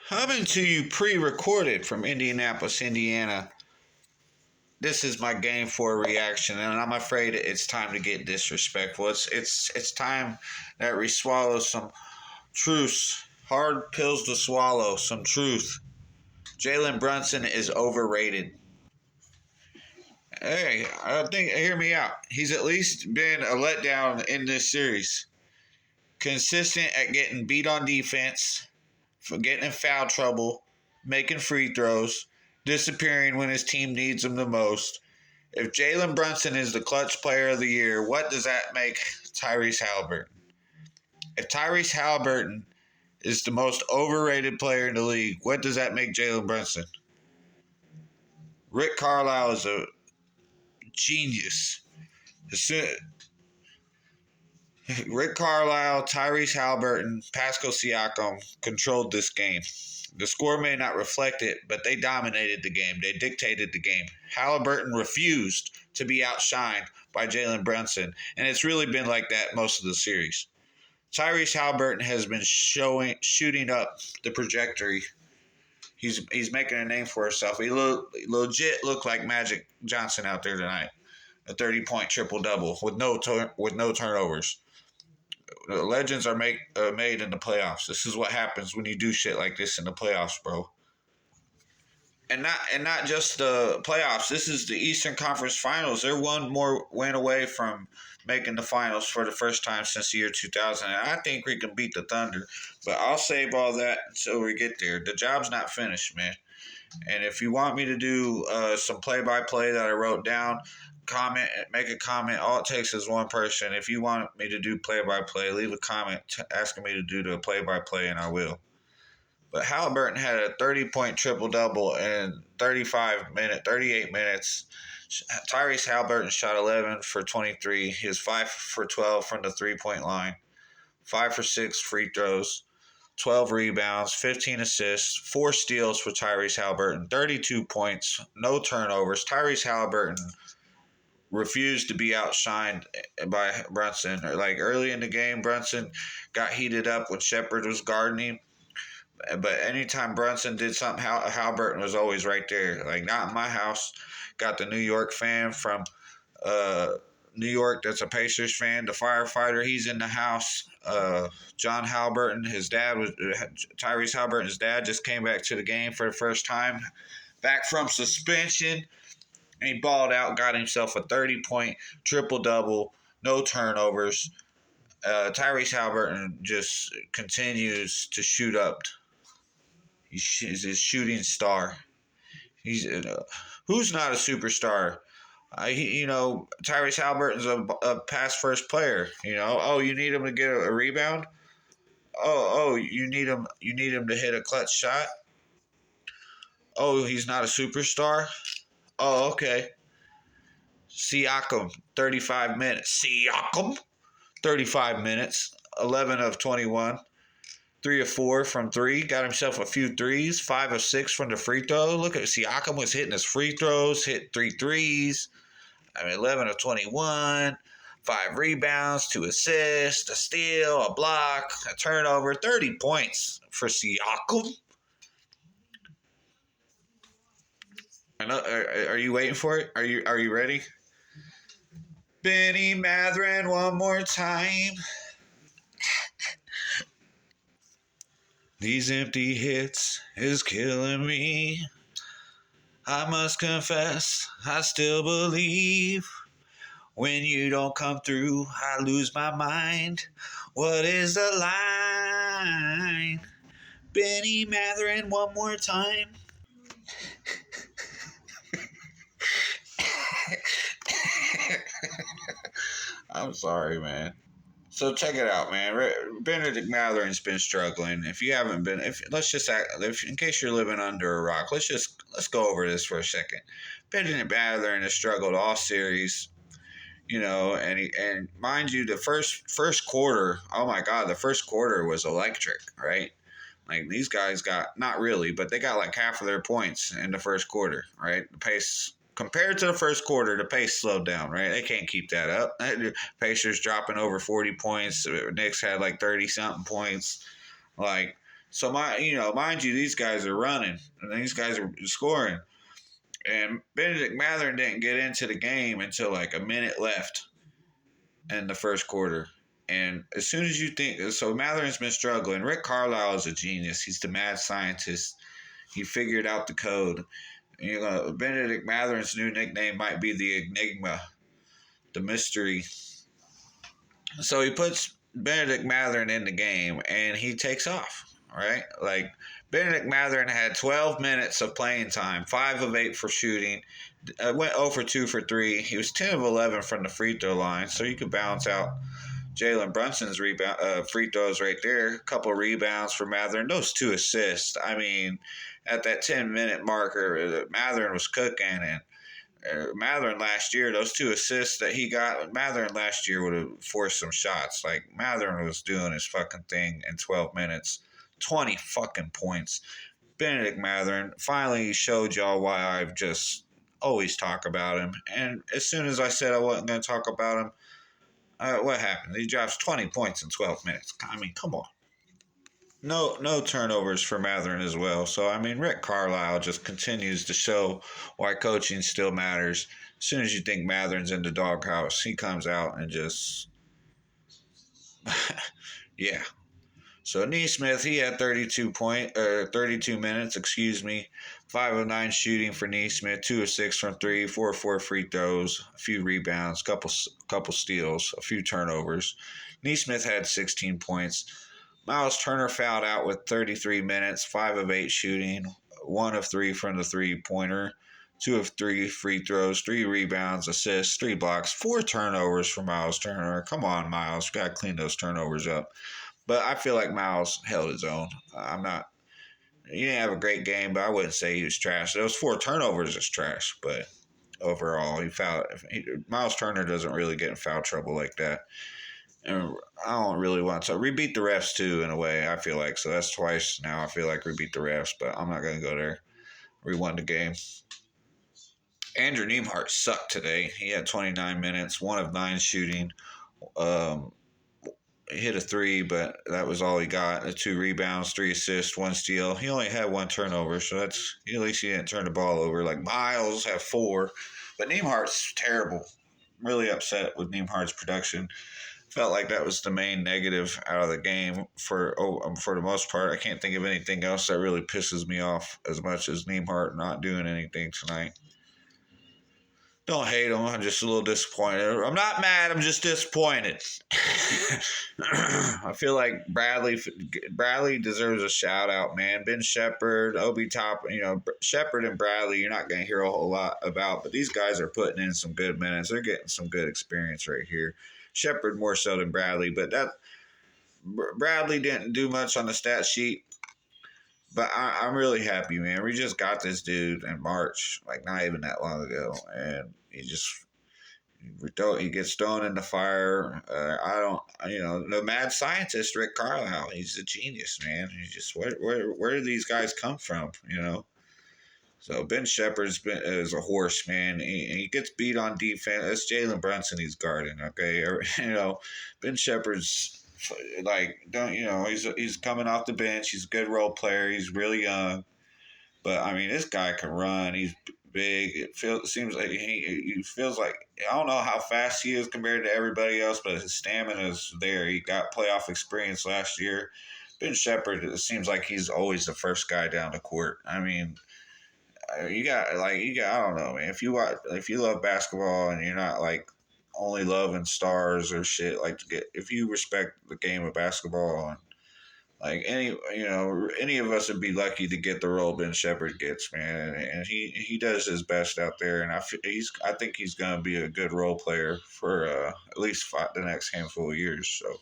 Coming to you pre-recorded from Indianapolis, Indiana. This is my game for reaction, and I'm afraid it's time to get disrespectful. It's time that we swallow some truths, hard pills to swallow, some truth. Jalen Brunson is overrated. Hey, I think hear me out. He's at least been a letdown in this series. Consistent at getting beat on defense, for getting in foul trouble, making free throws, disappearing when his team needs him the most. If Jalen Brunson is the clutch player of the year, what does that make Tyrese Halliburton? If Tyrese Halliburton is the most overrated player in the league, what does that make Jalen Brunson? Rick Carlisle is a genius. Rick Carlisle, Tyrese Halliburton, Pascal Siakam controlled this game. The score may not reflect it, but they dominated the game. They dictated the game. Halliburton refused to be outshined by Jalen Brunson, and it's really been like that most of the series. Tyrese Halliburton has been shooting up the trajectory. He's making a name for himself. He legit looked like Magic Johnson out there tonight. A 30-point triple-double with no turnovers. Legends are made in the playoffs. This is what happens when you do shit like this in the playoffs, bro. And not just the playoffs. This is the Eastern Conference Finals. They're one more win away from making the finals for the first time since the year 2000. And I think we can beat the Thunder. But I'll save all that until we get there. The job's not finished, man. And if you want me to do some play-by-play that I wrote down, make a comment. All it takes is one person. If you want me to do play-by-play, leave a comment asking me to do the play-by-play, and I will. But Halliburton had a 30-point triple-double in 38 minutes. Tyrese Halliburton shot 11 for 23. He was 5 for 12 from the three-point line, 5 for 6 free throws, 12 rebounds, 15 assists, 4 steals for Tyrese Halliburton, 32 points, no turnovers. Tyrese Halliburton refused to be outshined by Brunson. Like early in the game, Brunson got heated up when Shepard was guarding him. But anytime Brunson did something, Halliburton was always right there. Like, not in my house. Got the New York fan from New York that's a Pacers fan, the firefighter. He's in the house. John Halliburton, Tyrese Halliburton's dad just came back to the game for the first time, back from suspension. And he balled out, got himself a 30-point triple-double, no turnovers. Tyrese Halliburton just continues to shoot up. He's a shooting star. Who's not a superstar? Tyrese Halliburton's a pass-first player. You need him to get a rebound. You need him to hit a clutch shot. Oh, he's not a superstar. Oh, okay. Siakam, 35 minutes. 35 minutes. 11 of 21. 3 of 4 from 3. Got himself a few threes. 5 of 6 from the free throw. Look at Siakam was hitting his free throws. Hit 3 threes. 11 of 21. 5 rebounds. 2 assists. A steal. A block. A turnover. 30 points for Siakam. Are you waiting for it? Are you ready? Benny Matherin one more time. These empty hits is killing me. I must confess, I still believe. When you don't come through, I lose my mind. What is the line? Benny Matherin one more time. I'm sorry, man. So check it out, man. Benedict Matherin's been struggling. If you haven't been, in case you're living under a rock, let's go over this for a second. Benedict Matherin has struggled all series, and mind you, the first quarter. Oh my God, the first quarter was electric, right? Like, these guys got, not really, but they got like half of their points in the first quarter, right? The pace. Compared to the first quarter, the pace slowed down, right? They can't keep that up. Pacers dropping over 40 points. Knicks had like 30-something points. Like, So mind you, these guys are running and these guys are scoring. And Benedict Mathurin didn't get into the game until like a minute left in the first quarter. And as soon as you think, so Mathurin's been struggling. Rick Carlisle is a genius. He's the mad scientist. He figured out the code. Benedict Matherin's new nickname might be the Enigma, the mystery. So he puts Benedict Mathurin in the game, and he takes off. Right, like Benedict Mathurin had 12 minutes of playing time, 5 of 8 for shooting, went 0 for 2 for 3. He was 10 of 11 from the free throw line, so you could balance out Jalen Brunson's free throws right there. A couple rebounds for Mathurin, those 2 assists. I mean, at that 10-minute marker, Mathurin was cooking, and Mathurin last year, those 2 assists that he got, Mathurin last year would have forced some shots. Like, Mathurin was doing his fucking thing in 12 minutes. 20 fucking points. Benedict Mathurin finally showed y'all why I've just always talk about him. And as soon as I said I wasn't going to talk about him, what happened? He drops 20 points in 12 minutes. I mean, come on. No turnovers for Mathurin as well. So, I mean, Rick Carlisle just continues to show why coaching still matters. As soon as you think Matherin's in the doghouse, he comes out and just, yeah. So Neesmith, he had 32 minutes, 5 of 9 shooting for Neesmith, 2 of 6 from 3, 4 of 4 free throws, a few rebounds, couple steals, a few turnovers. Neesmith had 16 points. Miles Turner fouled out with 33 minutes, 5 of 8 shooting, 1 of 3 from the three-pointer, 2 of 3 free throws, 3 rebounds, assists, 3 blocks, 4 turnovers for Miles Turner. Come on, Miles, got to clean those turnovers up. But I feel like Miles held his own. He didn't have a great game, but I wouldn't say he was trash. Those 4 turnovers is trash, but overall, Miles Turner doesn't really get in foul trouble like that. And I don't really want to. We beat the refs, too, in a way, I feel like. So that's twice now I feel like we beat the refs, but I'm not going to go there. We won the game. Andrew Nembhard sucked today. He had 29 minutes, 1 of 9 shooting. He hit a 3, but that was all he got. 2 rebounds, 3 assists, 1 steal. He only had 1 turnover, so at least he didn't turn the ball over. Like Miles had 4, but Nembhard's terrible. I'm really upset with Nembhard's production. Felt like that was the main negative out of the game for the most part. I can't think of anything else that really pisses me off as much as Nembhard not doing anything tonight. Don't hate him. I'm just a little disappointed. I'm not mad. I'm just disappointed. I feel like Bradley deserves a shout out, man. Ben Shepherd, Obi Top, Shepherd and Bradley, you're not going to hear a whole lot about, but these guys are putting in some good minutes. They're getting some good experience right here. Shepherd more so than Bradley, but Bradley didn't do much on the stat sheet. But I'm really happy, man. We just got this dude in March, like not even that long ago, and he gets thrown in the fire. The mad scientist Rick Carlisle, he's a genius, man. He's just where do these guys come from, So Ben Shepherd's is a horse, man. He gets beat on defense. That's Jalen Brunson he's guarding, okay? Ben Shepherd's he's coming off the bench. He's a good role player. He's really young, but I mean, this guy can run. He's big. It seems like he feels like, I don't know how fast he is compared to everybody else, but his stamina is there. He got playoff experience last year. Ben Shepherd, it seems like he's always the first guy down the court. I mean, I don't know, man. If you love basketball and you're not like only loving stars or shit, if you respect the game of basketball, and like any of us would be lucky to get the role Ben Shepherd gets, man, and he does his best out there, and I think he's gonna be a good role player for at least the next handful of years. So,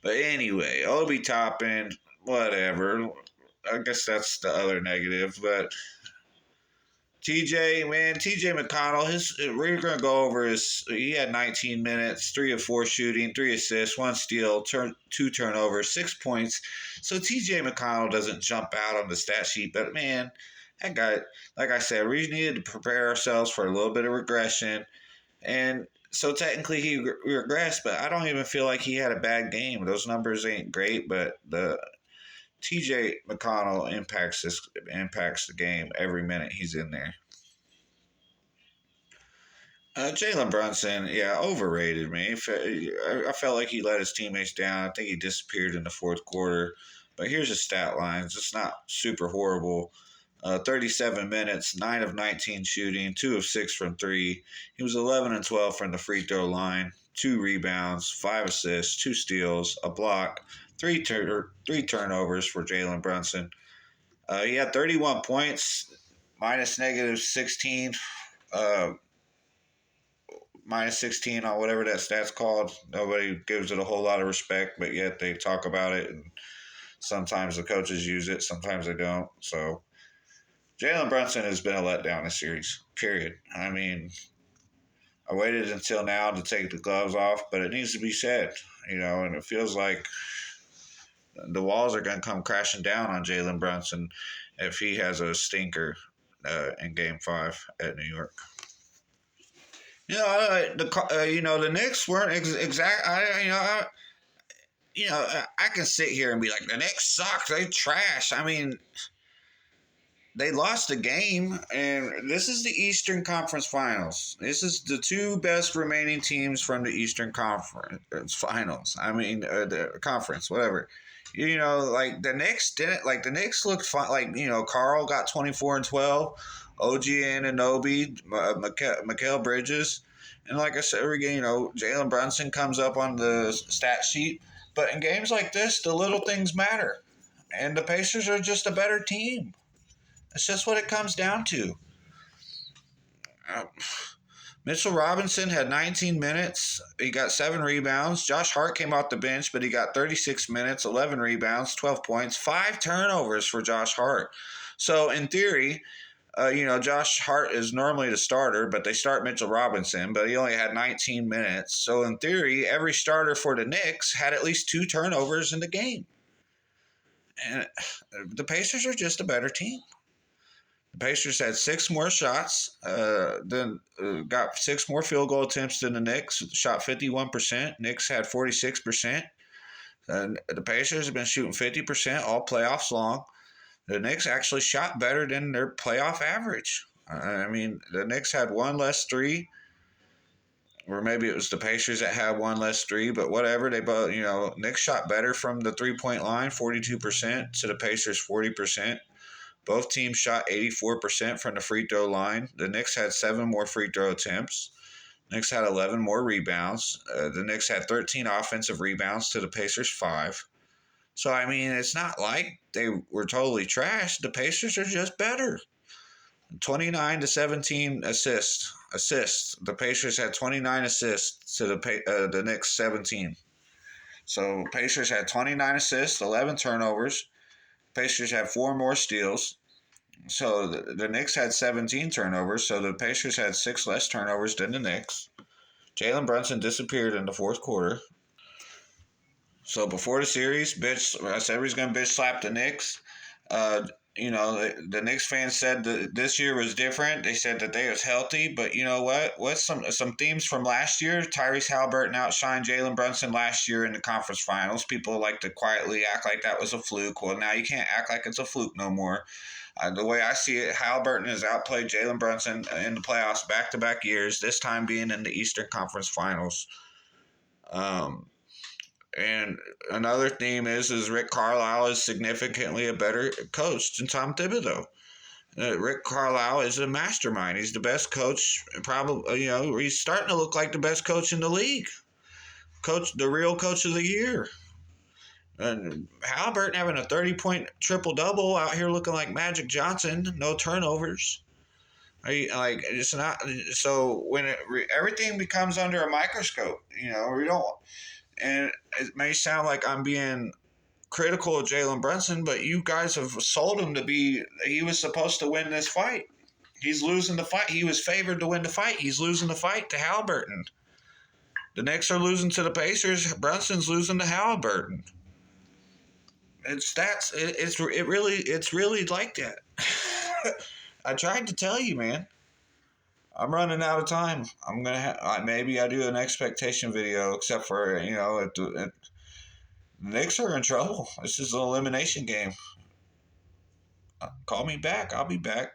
but anyway, Obi Toppin, whatever. I guess that's the other negative, but TJ McConnell, we're going to go over he had 19 minutes, 3 of 4 shooting, 3 assists, 1 steal, 2 turnovers, 6 points. So TJ McConnell doesn't jump out on the stat sheet, but man, that guy, like I said, we needed to prepare ourselves for a little bit of regression. And so technically he regressed, but I don't even feel like he had a bad game. Those numbers ain't great, but TJ McConnell impacts the game every minute he's in there. Jalen Brunson, yeah, overrated, man. I felt like he let his teammates down. I think he disappeared in the fourth quarter. But here's his stat lines. It's not super horrible. 37 minutes, 9 of 19 shooting, 2 of 6 from 3. He was 11 and 12 from the free throw line, 2 rebounds, 5 assists, 2 steals, a block, 3 turnovers for Jalen Brunson. He had 31 points, minus negative 16. Minus 16 on whatever that stat's called. Nobody gives it a whole lot of respect, but yet they talk about it, and sometimes the coaches use it, sometimes they don't. So Jalen Brunson has been a letdown this series, period. I mean, I waited until now to take the gloves off, but it needs to be said, and it feels like the walls are going to come crashing down on Jalen Brunson if he has a stinker in Game 5 at New York. The Knicks weren't exact. I can sit here and be like, the Knicks suck. They trash. I mean, they lost the game, and this is the Eastern Conference Finals. This is the 2 best remaining teams from the Eastern Conference Finals. I mean, the conference, whatever. The Knicks didn't. Like, the Knicks looked fine. Like, Carl got 24 and 12. OG Anunoby, Mikal Bridges. And like I said, every game, Jalen Brunson comes up on the stat sheet. But in games like this, the little things matter. And the Pacers are just a better team. That's just what it comes down to. Mitchell Robinson had 19 minutes. He got 7 rebounds. Josh Hart came off the bench, but he got 36 minutes, 11 rebounds, 12 points, 5 turnovers for Josh Hart. So in theory, Josh Hart is normally the starter, but they start Mitchell Robinson, but he only had 19 minutes. So in theory, every starter for the Knicks had at least 2 turnovers in the game. And the Pacers are just a better team. The Pacers had 6 more shots, got 6 more field goal attempts than the Knicks, shot 51%. Knicks had 46%. And the Pacers have been shooting 50% all playoffs long. The Knicks actually shot better than their playoff average. I mean, the Knicks had 1 less 3, or maybe it was the Pacers that had 1 less 3, but whatever. They both, Knicks shot better from the 3-point line, 42%, to the Pacers 40%. Both teams shot 84% from the free throw line. The Knicks had 7 more free throw attempts. The Knicks had 11 more rebounds. The Knicks had 13 offensive rebounds to the Pacers 5. So, I mean, it's not like they were totally trash. The Pacers are just better. 29 to 17 assists. The Pacers had 29 assists to the Knicks 17. So, Pacers had 29 assists, 11 turnovers. Pacers had 4 more steals. So, the Knicks had 17 turnovers. So, the Pacers had 6 less turnovers than the Knicks. Jalen Brunson disappeared in the fourth quarter. So before the series, I said everybody's going to bitch slap the Knicks. The Knicks fans said that this year was different. They said that they was healthy, but you know what? What's some themes from last year? Tyrese Haliburton outshined Jalen Brunson last year in the conference finals. People like to quietly act like that was a fluke. Well, now you can't act like it's a fluke no more. The way I see it, Haliburton has outplayed Jalen Brunson in the playoffs back-to-back years, this time being in the Eastern Conference Finals. And another theme is Rick Carlisle is significantly a better coach than Tom Thibodeau. Rick Carlisle is a mastermind. He's the best coach, probably. He's starting to look like the best coach in the league. The real coach of the year. And Haliburton having a 30-point triple-double out here looking like Magic Johnson. No turnovers. It's not. So when everything becomes under a microscope, we don't. And it may sound like I'm being critical of Jalen Brunson, but you guys have sold him to be – he was supposed to win this fight. He's losing the fight. He was favored to win the fight. He's losing the fight to Haliburton. The Knicks are losing to the Pacers. Brunson's losing to Haliburton. It's really like that. I tried to tell you, man. I'm running out of time. I'm gonna maybe I do an expectation video, except for The Knicks are in trouble. This is an elimination game. Call me back. I'll be back.